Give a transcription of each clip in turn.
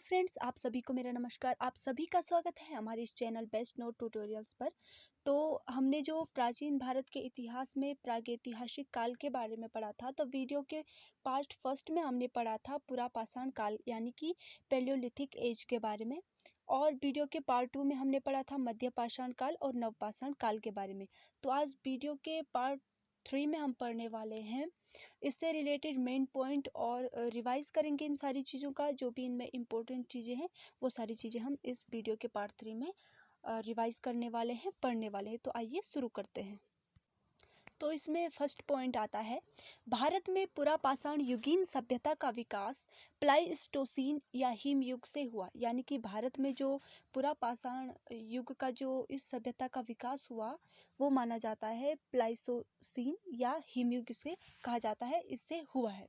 Friends, आप सभी को मेरा नमस्कार। आप सभी का स्वागत है हमारे इस चैनल बेस्ट नोट ट्यूटोरियल्स पर। तो हमने जो प्राचीन भारत के इतिहास में प्रागैतिहासिक काल के बारे में पढ़ा था, तो वीडियो के पार्ट फर्स्ट में हमने पढ़ा था पुरा पाषाण काल यानी कि पैलियोलिथिक एज के बारे में, और वीडियो के पार्ट 2 में हमने पढ़ा था मध्य पाषाण काल और नवपाषाण काल के बारे में। तो आज वीडियो के पार्ट 3 में हम पढ़ने वाले हैं इससे रिलेटेड मेन पॉइंट, और रिवाइज करेंगे इन सारी चीज़ों का। जो भी इनमें इम्पोर्टेंट चीज़ें हैं वो सारी चीज़ें हम इस वीडियो के पार्ट 3 में रिवाइज करने वाले हैं, पढ़ने वाले हैं। तो आइए शुरू करते हैं। तो इसमें फर्स्ट पॉइंट आता है, भारत में पुरा पाषाण युगीन सभ्यता का विकास प्लाईस्टोसीन या हिम युग से हुआ। यानी कि भारत में जो पुरा पाषाण युग का जो इस सभ्यता का विकास हुआ वो माना जाता है प्लाईस्टोसीन या हिम युग से कहा जाता है, इससे हुआ है।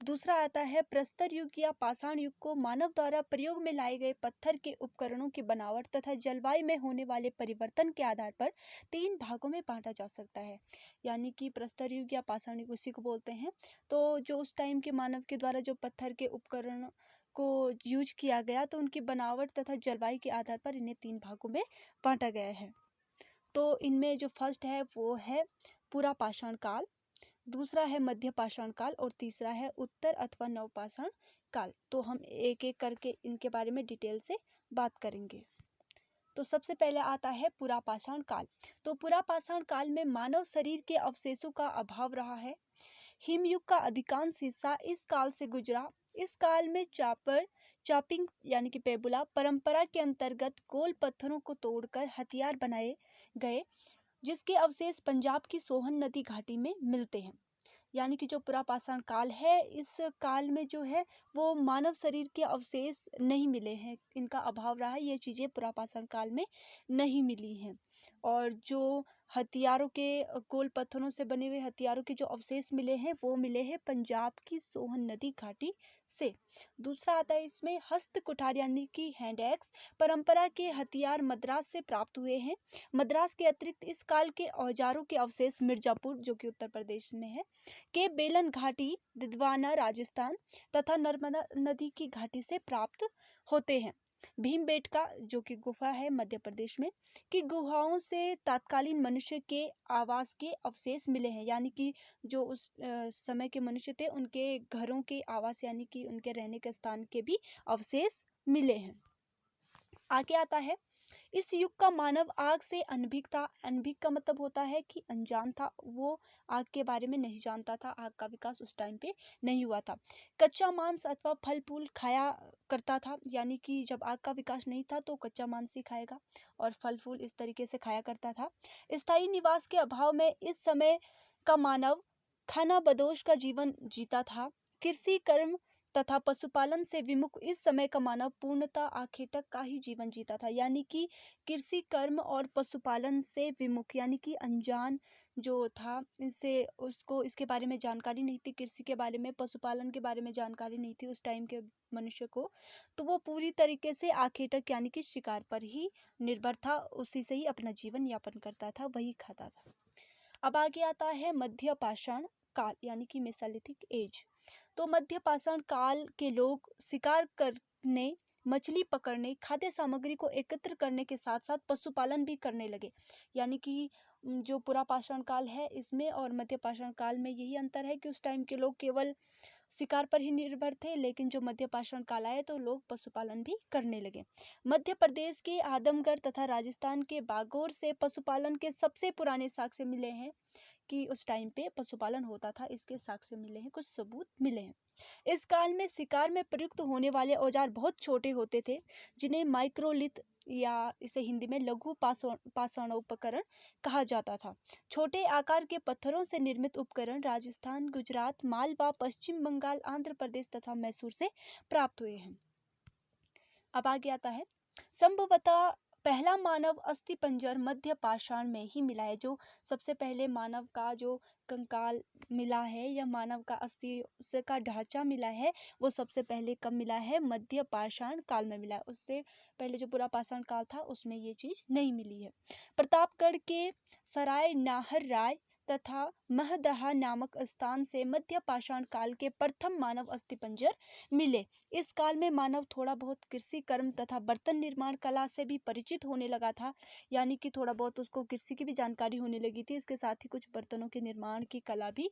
दूसरा आता है, प्रस्तर युग या पाषाण युग को मानव द्वारा प्रयोग में लाए गए पत्थर के उपकरणों की बनावट तथा जलवायु में होने वाले परिवर्तन के आधार पर 3 भागों में बांटा जा सकता है। यानी कि प्रस्तर युग या पाषाण युग उसी को बोलते हैं। तो जो उस टाइम के मानव के द्वारा जो पत्थर के उपकरण को यूज किया गया, तो उनकी बनावट तथा जलवायु के आधार पर इन्हें 3 भागों में बांटा गया है। तो इनमें जो फर्स्ट है वो है पुरा पाषाण काल, दूसरा है मध्य पाषाण काल और तीसरा है उत्तर अथवा नवपाषाण काल। तो हम एक एक करके इनके बारे में डिटेल से बात करेंगे। तो सबसे पहले आता है पुरा पाषाण काल। तो पुरा पाषाण काल में मानव शरीर के अवशेषों का अभाव रहा है। हिमयुग का अधिकांश हिस्सा इस काल से गुजरा। इस काल में चॉपिंग यानी कि पेबुला परंपरा के अंतर्गत गोल पत्थरों को तोड़कर हथियार बनाए गए, जिसके अवशेष पंजाब की सोहन नदी घाटी में मिलते हैं। यानी कि जो पुरा पाषाण काल है, इस काल में जो है वो मानव शरीर के अवशेष नहीं मिले हैं, इनका अभाव रहा है। ये चीज़ें पुरा पाषाण काल में नहीं मिली हैं। और जो हथियारों के गोल पत्थरों से बने हुए हथियारों के जो अवशेष मिले हैं वो मिले हैं पंजाब की सोहन नदी घाटी से। दूसरा आता है इसमें हस्त कुठार यानी कि हैंड एक्स परंपरा के हथियार मद्रास से प्राप्त हुए हैं। मद्रास के अतिरिक्त इस काल के औजारों के अवशेष मिर्जापुर, जो कि उत्तर प्रदेश में है, के बेलन घाटी, दिदवाना राजस्थान तथा नर्मदा नदी की घाटी से प्राप्त होते हैं। भीमबेटका, जो कि गुफा है मध्य प्रदेश में, की गुहाओं से तत्कालीन मनुष्य के आवास के अवशेष मिले हैं। यानी कि जो उस समय के मनुष्य थे उनके घरों के आवास यानी कि उनके रहने के स्थान के भी अवशेष मिले हैं। आगे आता है, इस युग का मानव आग से अनभिज्ञ था। अनभिज्ञ का मतलब होता है कि अनजान था, वो आग के बारे में नहीं जानता था, आग का विकास उस टाइम पे नहीं हुआ था। कच्चा मांस अथवा फल फूल खाया करता था। यानी कि जब आग का विकास नहीं था तो कच्चा मांस ही खाएगा और फल फूल इस तरीके से खाया करता था। स्थायी निवास के अभाव में इस समय का मानव खाना बदोश का जीवन जीता था। कृषि कर्म तथा पशुपालन से विमुख इस समय का मानव पूर्णतः आखेटक का ही जीवन जीता था। यानी कि कृषि कर्म और पशुपालन से विमुख यानी कि अनजान जो था, इससे उसको इसके बारे में जानकारी नहीं थी, कृषि के बारे में पशुपालन के बारे में जानकारी नहीं थी उस टाइम के मनुष्य को, तो वो पूरी तरीके से आखेटक यानी कि शिकार पर ही निर्भर था, उसी से ही अपना जीवन यापन करता था, वही खाता था। अब आगे आता है मध्य पाषाण काल यानी कि मेसोलिथिक एज। तो मध्य पाषाण काल के लोग शिकार करने, मछली पकड़ने, खाद्य सामग्री को एकत्र करने के साथ साथ पशुपालन भी करने लगे। यानी कि जो पुरा पाषाण काल है इसमें और मध्य पाषाण काल में यही अंतर है कि उस टाइम के लोग केवल शिकार पर ही निर्भर थे, लेकिन जो मध्य पाषाण काल आए तो लोग पशुपालन भी करने लगे। मध्य प्रदेश के आदमगढ़ तथा राजस्थान के बागौर से पशुपालन के सबसे पुराने साक्ष्य मिले हैं कि उस टाइम पे पशुपालन होता था, इसके साक्ष्य मिले हैं, कुछ सबूत मिले हैं। इस काल में शिकार में प्रयुक्त होने वाले औजार बहुत छोटे होते थे, जिन्हें माइक्रोलिथ या इसे हिंदी में लघु पाषाणोपकरण कहा जाता था। छोटे आकार के पत्थरों से निर्मित उपकरण राजस्थान, गुजरात, मालवा, पश्चिम बंगाल, आंध्र प्रदेश तथा मैसूर से प्राप्त हुए हैं। अब आगे आता है, संभवतः पहला मानव अस्थि पंजर मध्य पाषाण में ही मिला है। जो सबसे पहले मानव का जो कंकाल मिला है या मानव का अस्थि का ढांचा मिला है वो सबसे पहले कब मिला है? मध्य पाषाण काल में मिला है। उससे पहले जो पुरा पाषाण काल था उसमें ये चीज नहीं मिली है। प्रतापगढ़ के सराय नाहर राय तथा महदहा नामक स्थान से मध्य पाषाण काल के प्रथम मानव अस्थिपंजर मिले। इस काल में मानव थोड़ा बहुत कृषि कर्म तथा बर्तन निर्माण कला से भी परिचित होने लगा था, यानी कि थोड़ा बहुत उसको कृषि की भी जानकारी होने लगी थी। इसके साथ ही कुछ बर्तनों के निर्माण की कला भी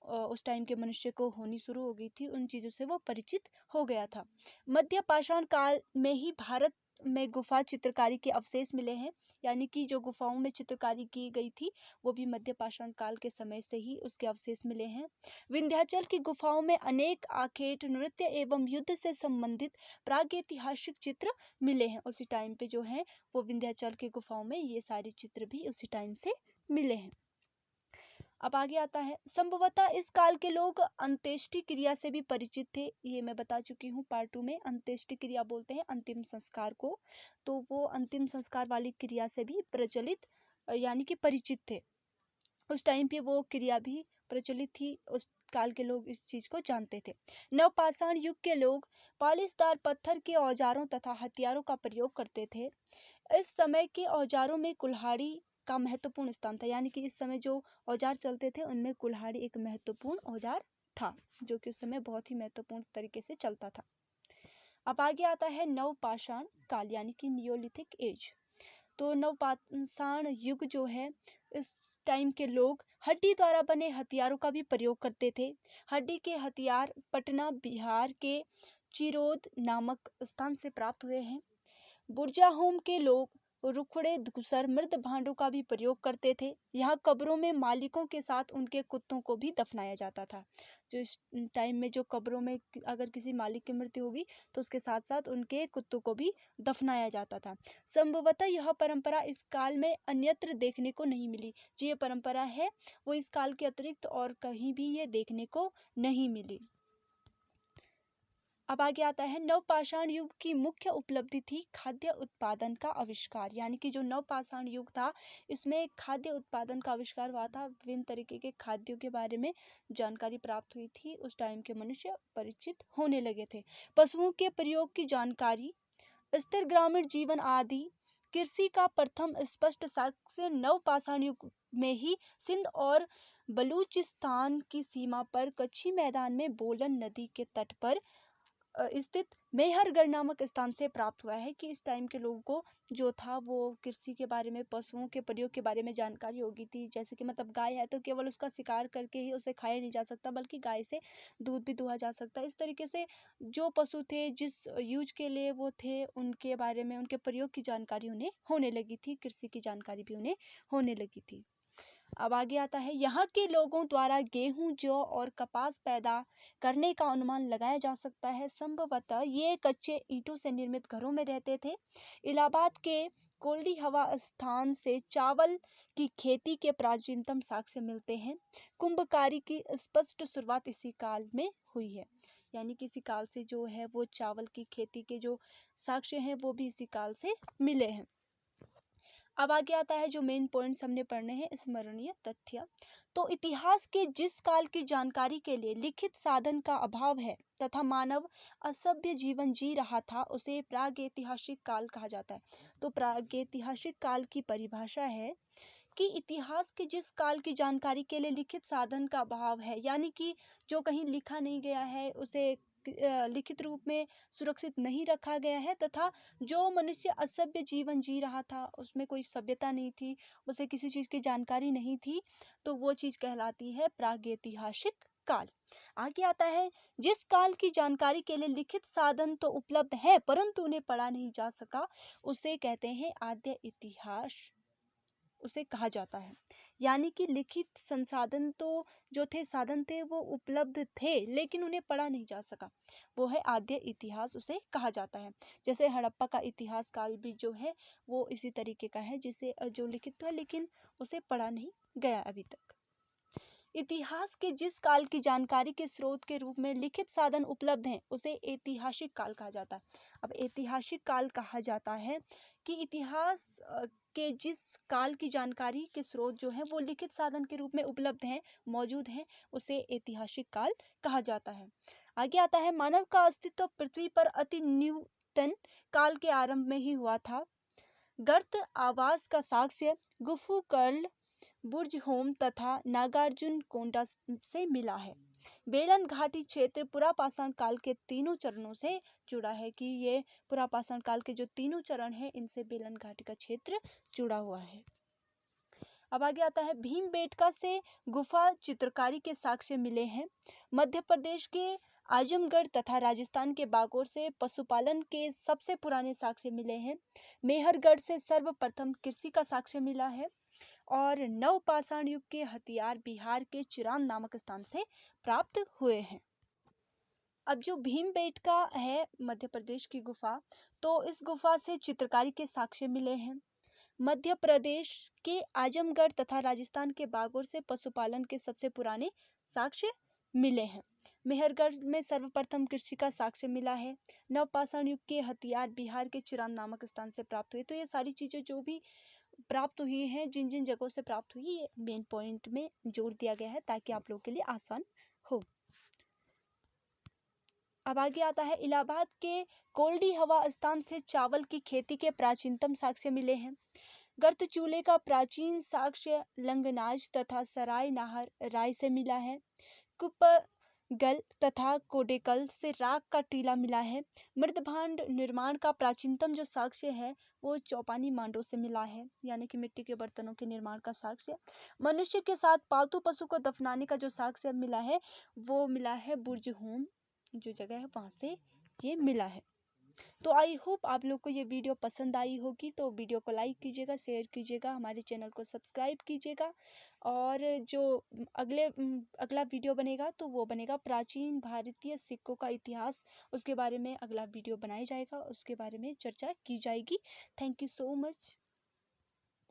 उस टाइम के मनुष्य को होनी शुरू हो गई थी। उन चीज़ों से वो परिचित हो गया था। मध्य पाषाण काल में ही भारत में गुफा चित्रकारी के अवशेष मिले हैं, यानी कि जो गुफाओं में चित्रकारी की गई थी वो भी मध्य पाषाण काल के समय से ही उसके अवशेष मिले हैं। विंध्याचल की गुफाओं में अनेक आखेट, नृत्य एवं युद्ध से संबंधित प्रागैतिहासिक चित्र मिले हैं। उसी टाइम पे जो है वो विंध्याचल की गुफाओं में ये सारे चित्र भी उसी टाइम से मिले हैं। अब आगे आता है, संभवतः इस काल के लोग अंत्येष्टि क्रिया से भी परिचित थे। ये मैं बता चुकी हूँ पार्ट 2 में। अंत्येष्टि क्रिया बोलते हैं अंतिम संस्कार को, तो वो अंतिम संस्कार वाली क्रिया से भी प्रचलित यानी कि परिचित थे। उस टाइम पे वो क्रिया भी प्रचलित थी, उस काल के लोग इस चीज को जानते थे। नवपाषाण युग के लोग पालिशदार पत्थर के औजारों तथा हथियारों का प्रयोग करते थे। इस समय के औजारों में कुल्हाड़ी का महत्वपूर्ण स्थान था, यानी कि इस समय जो औजार चलते थे उनमें कुल्हाड़ी एक महत्वपूर्ण औजार था, जो कि उस समय बहुत ही महत्वपूर्ण तरीके से चलता था। अब आगे आता है नवपाषाण काल, यानी कि नियोलिथिक एज। तो नवपाषाण युग जो है, इस टाइम के लोग हड्डी द्वारा बने हथियारों का भी प्रयोग करते थे। हड्डी के हथियार पटना बिहार के चिरोद नामक स्थान से प्राप्त हुए हैं। बुरजाहोम के लोग रुखड़े धूसर मृत भांडों का भी प्रयोग करते थे। यहाँ कब्रों में मालिकों के साथ उनके कुत्तों को भी दफनाया जाता था। जो इस टाइम में जो कब्रों में अगर किसी मालिक की मृत्यु होगी तो उसके साथ साथ उनके कुत्तों को भी दफनाया जाता था। संभवतः यह परंपरा इस काल में अन्यत्र देखने को नहीं मिली। जो ये परंपरा है वो इस काल के अतिरिक्त और कहीं भी ये देखने को नहीं मिली। अब आगे आता है, नवपाषाण युग की मुख्य उपलब्धि थी खाद्य उत्पादन का आविष्कार, यानी कि जो नवपाषाण युग था इसमें खाद्य उत्पादन का आविष्कार हुआ था। विभिन्न तरीके के खाद्यों के बारे में जानकारी प्राप्त हुई थी। उस टाइम के मनुष्य परिचित होने लगे थे। पशुओं के प्रयोग की जानकारी, स्थिर ग्रामीण जीवन आदि कृषि का प्रथम स्पष्ट साक्ष्य नवपाषाण युग में ही सिंध और बलूचिस्तान की सीमा पर कच्ची मैदान में बोलन नदी के तट पर स्थित मेहरगढ़ नामक स्थान से प्राप्त हुआ है। कि इस टाइम के लोगों को जो था वो कृषि के बारे में, पशुओं के प्रयोग के बारे में जानकारी होगी थी। जैसे कि मतलब गाय है तो केवल उसका शिकार करके ही उसे खाया नहीं जा सकता, बल्कि गाय से दूध भी दुहा जा सकता है। इस तरीके से जो पशु थे, जिस यूज के लिए वो थे, उनके बारे में, उनके प्रयोग की जानकारी उन्हें होने लगी थी। कृषि की जानकारी भी उन्हें होने लगी थी। अब आगे आता है, यहाँ के लोगों द्वारा गेहूं, जौ और कपास पैदा करने का अनुमान लगाया जा सकता है। संभवतः ये कच्चे ईंटों से निर्मित घरों में रहते थे। इलाहाबाद के कोल्डी हवा स्थान से चावल की खेती के प्राचीनतम साक्ष्य मिलते हैं। कुंभकारी की स्पष्ट शुरुआत इसी काल में हुई है, यानी कि इसी काल से जो है वो चावल की खेती के जो साक्ष्य हैं वो भी इसी काल से मिले हैं। अब आगे आता है जो मेन पॉइंट्स हमने पढ़ने हैं, स्मरणीय तथ्य। तो इतिहास के जिस काल की जानकारी के लिए लिखित साधन का अभाव है तथा मानव असभ्य जीवन जी रहा था, उसे प्रागैतिहासिक काल कहा जाता है। तो प्रागैतिहासिक काल की परिभाषा है कि इतिहास के जिस काल की जानकारी के लिए लिखित साधन का अभाव है, यानी कि जो कहीं लिखा नहीं गया है, उसे लिखित रूप में सुरक्षित नहीं रखा गया है, तथा जो मनुष्य असभ्य जीवन जी रहा था, उसमें कोई सभ्यता नहीं थी, उसे किसी चीज की जानकारी नहीं थी, तो वो चीज कहलाती है प्रागैतिहासिक काल। आगे आता है, जिस काल की जानकारी के लिए लिखित साधन तो उपलब्ध है परंतु उन्हें पढ़ा नहीं जा सका, उसे कहते हैं आद्य इतिहास, उसे कहा जाता है। यानी कि लिखित संसाधन तो जो थे, साधन थे, वो उपलब्ध थे लेकिन उन्हें पढ़ा नहीं जा सका, वो है आद्य इतिहास, उसे कहा जाता है। जैसे हड़प्पा का इतिहास काल भी जो है वो इसी तरीके का है, जिसे जो लिखित था लेकिन उसे पढ़ा नहीं गया अभी तक। इतिहास के जिस काल की जानकारी के स्रोत के रूप में लिखित साधन उपलब्ध हैं, उसे ऐतिहासिक काल कहा जाता है। अब ऐतिहासिक काल कहा जाता है कि इतिहास के जिस काल की जानकारी के स्रोत जो है वो लिखित साधन के रूप में उपलब्ध हैं, मौजूद हैं, उसे ऐतिहासिक काल कहा जाता है। आगे आता है, मानव का अस्तित्व पृथ्वी पर अति न्यूनतम काल के आरंभ में ही हुआ था। गर्त आवास का साक्ष्य गुफुकल बुर्ज होम तथा नागार्जुन कोंडा से मिला है। बेलन घाटी क्षेत्र पुरापाषाण काल के तीनों चरणों से जुड़ा है कि ये पुरापाषाण काल के जो तीनों चरण हैं इनसे बेलन घाटी का क्षेत्र जुड़ा हुआ है। अब आगे आता है भीमबेटका से गुफा चित्रकारी के साक्ष्य मिले हैं। मध्य प्रदेश के आजमगढ़ तथा राजस्थान के बागौर से पशुपालन के सबसे पुराने साक्ष्य मिले हैं। मेहरगढ़ से सर्वप्रथम कृषि का साक्ष्य मिला है और नवपाषाण युग के हथियार बिहार के चिरान नामक स्थान से प्राप्त हुए हैं। अब जो भीमबेटका है मध्य प्रदेश की गुफा, तो इस गुफा से चित्रकारी के साक्ष्य मिले हैं। मध्य प्रदेश के आजमगढ़ तथा राजस्थान के बागौर से पशुपालन के सबसे पुराने साक्ष्य मिले हैं। मेहरगढ़ में सर्वप्रथम कृषि का साक्ष्य मिला है। नवपाषाण युग के हथियार बिहार के चिरान नामक स्थान से प्राप्त हुए। तो ये सारी चीजें जो भी प्राप्त हुई हैं, जिन जिन जगहों से प्राप्त हुई, ये मेन पॉइंट में जोड़ दिया गया है ताकि आप लोगों के लिए आसान हो। अब आगे आता है इलाहाबाद के कोल्डी हवा स्थान से चावल की खेती के प्राचीनतम साक्ष्य मिले हैं। गर्त चूल्हे का प्राचीन साक्ष्य लंगनाज तथा सराय नाहर राय से मिला है। कुपगल तथा कोडेकल से राख का टीला मिला है। मृदभांड निर्माण का प्राचीनतम जो साक्ष्य है वो चौपानी मांडो से मिला है, यानी कि मिट्टी के बर्तनों के निर्माण का साक्ष्य। मनुष्य के साथ पालतू पशु को दफनाने का जो साक्ष्य मिला है वो मिला है बुर्ज होम जो जगह है वहां से ये मिला है। तो आई होप आप लोग को ये वीडियो पसंद आई होगी। तो वीडियो को लाइक कीजिएगा, शेयर कीजिएगा, हमारे चैनल को सब्सक्राइब कीजिएगा और जो अगला वीडियो बनेगा तो वो बनेगा प्राचीन भारतीय सिक्कों का इतिहास, उसके बारे में अगला वीडियो बनाया जाएगा, उसके बारे में चर्चा की जाएगी। Thank you so much.